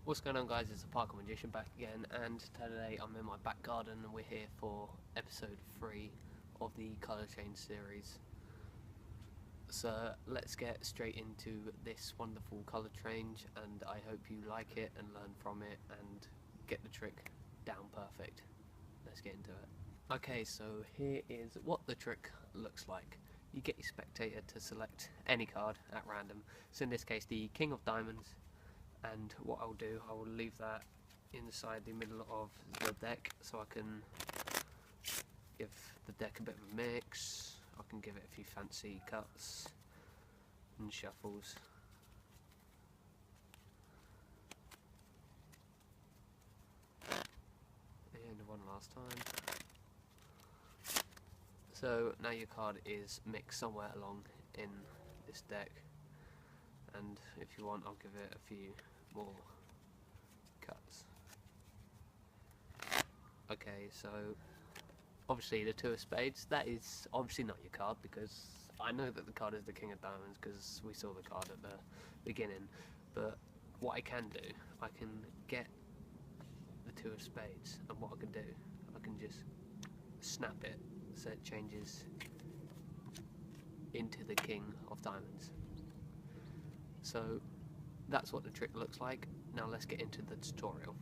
What's going on, guys? It's the Parkour Magician back again, and today I'm in my back garden and we're here for episode 3 of the colour change series. So let's get straight into this wonderful colour change, and I hope you like it and learn from it and get the trick down perfect. Let's get into it. Okay, so here is what the trick looks like. You get your spectator to select any card at random, so in this case the King of Diamonds, and what I'll do, I will leave that inside the middle of the deck so I can give the deck a bit of a mix. I can give it a few fancy cuts and shuffles. And one last time. So now your card is mixed somewhere along in this deck, and if you want I'll give it a few more cuts. Okay, so obviously the Two of Spades, that is obviously not your card, because I know that the card is the King of Diamonds because we saw the card at the beginning, but what I can do, I can get the Two of Spades, and what I can do, I can just snap it so it changes into the King of Diamonds. So that's what the trick looks like. Now let's get into the tutorial.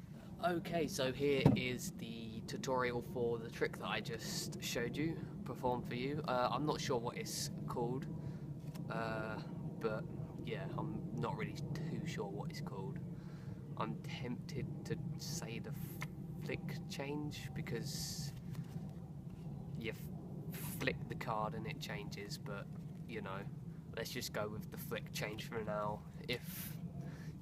Okay, so here is the tutorial for the trick that I just showed you, performed for you. I'm not sure what it's called, but yeah, I'm not really too sure what it's called. I'm tempted to say the flick change, because you flick the card and it changes, but you know, let's just go with the flick change for now. If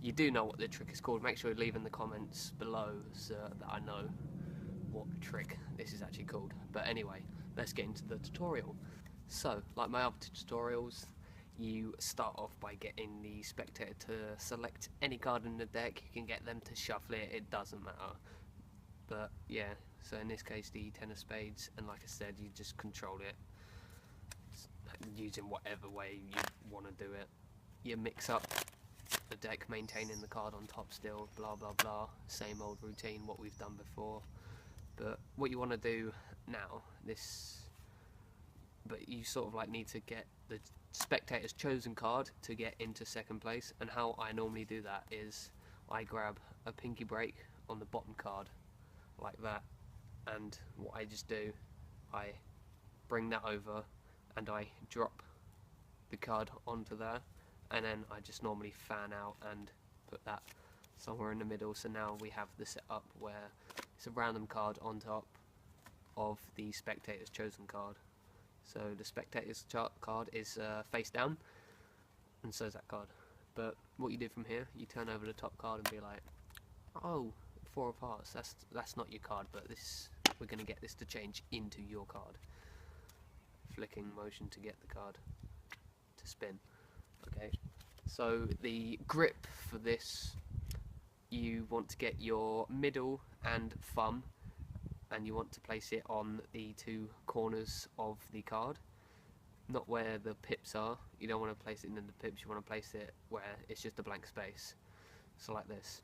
you do know what the trick is called, make sure you leave in the comments below so that I know what trick this is actually called. But anyway, let's get into the tutorial. So, like my other tutorials, you start off by getting the spectator to select any card in the deck. You can get them to shuffle it, it doesn't matter. But yeah, so in this case the Ten of Spades, and like I said, you just control it using whatever way you want to do it. You mix up the deck, maintaining the card on top still, blah blah blah, same old routine, what we've done before. But what you want to do now, but you sort of like need to get the spectator's chosen card to get into second place, and how I normally do that is I grab a pinky break on the bottom card like that, and what I just do, I bring that over and I drop the card onto there, and then I just normally fan out and put that somewhere in the middle. So now we have the setup where it's a random card on top of the spectator's chosen card. So the spectator's card is face down, and so is that card. But what you do from here, you turn over the top card and be like, oh, Four of Hearts, that's not your card, but we're going to get this to change into your card. Flicking motion to get the card to spin. Okay, so the grip for this, you want to get your middle and thumb, and you want to place it on the two corners of the card, not where the pips are. You don't want to place it in the pips, you want to place it where it's just a blank space, so like this.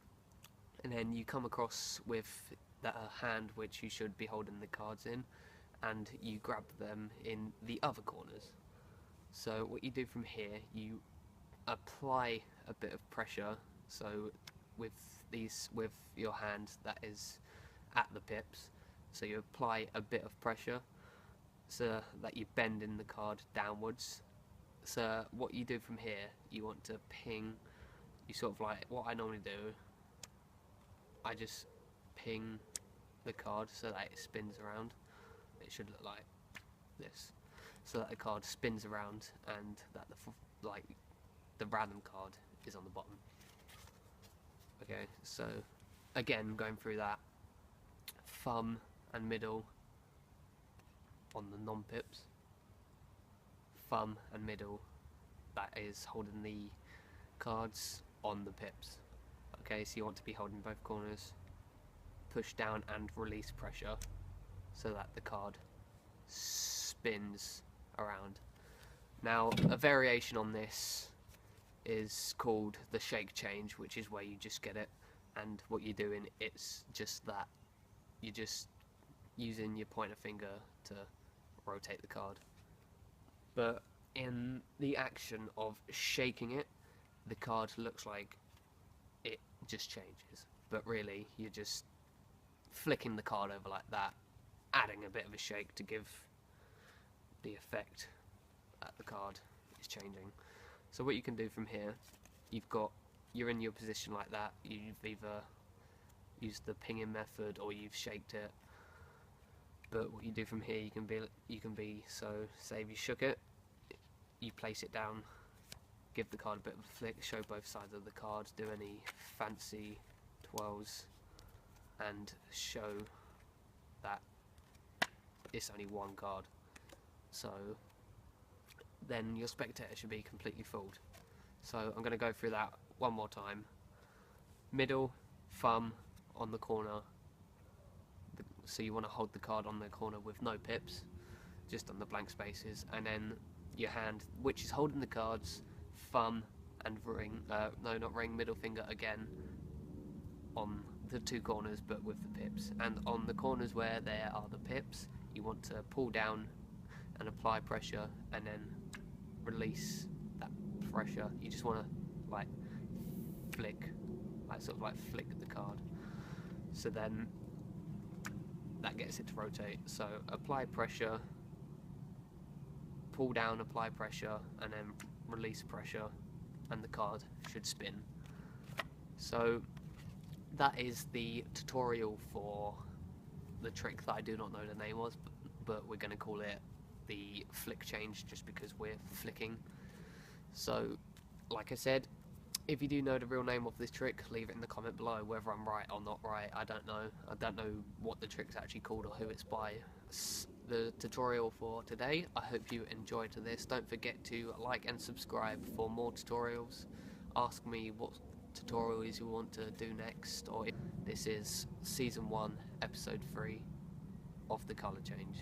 And then you come across with that hand which you should be holding the cards in, and you grab them in the other corners. So what you do from here, you apply a bit of pressure, so with your hand that is at the pips, so you apply a bit of pressure so that you bend in the card downwards. So what you do from here, you want to ping, you sort of like, what I normally do, I just ping the card so that it spins around. It should look like this, so that the card spins around and that the random card is on the bottom. Okay, so again, going through that, thumb and middle on the non-pips, thumb and middle, that is holding the cards on the pips. Okay, so you want to be holding both corners, push down and release pressure so that the card spins around. Now, a variation on this is called the shake change, which is where you just get it and what you're doing, it's just that. You're just using your pointer finger to rotate the card. But in the action of shaking it, the card looks like it just changes. But really, you're just flicking the card over like that, adding a bit of a shake to give the effect that the card is changing. So what you can do from here, you're in your position like that, you've either used the pinging method or you've shaked it. But what you do from here, you can be so say if you shook it, you place it down, give the card a bit of a flick, show both sides of the card, do any fancy twirls, and show that it's only one card. So then your spectator should be completely fooled. So I'm going to go through that one more time. Middle, thumb on the corner. So you want to hold the card on the corner with no pips, just on the blank spaces, and then your hand, which is holding the cards, thumb and ring, no, not ring, middle finger again on the two corners but with the pips. And on the corners where there are the pips, you want to pull down and apply pressure and then release that pressure. You just want to like flick, like sort of like flick the card. So then that gets it to rotate. So apply pressure, pull down, apply pressure, and then release pressure, and the card should spin. So that is the tutorial for the trick that I do not know the name of, but we're going to call it the flick change just because we're flicking. So like I said, if you do know the real name of this trick, leave it in the comment below. Whether I'm right or not right, I don't know. I don't know what the trick's actually called or who it's by. The tutorial for today. I hope you enjoyed this. Don't forget to like and subscribe for more tutorials. Ask me what tutorials you want to do next, or this is season 1 episode 3 of the colour change.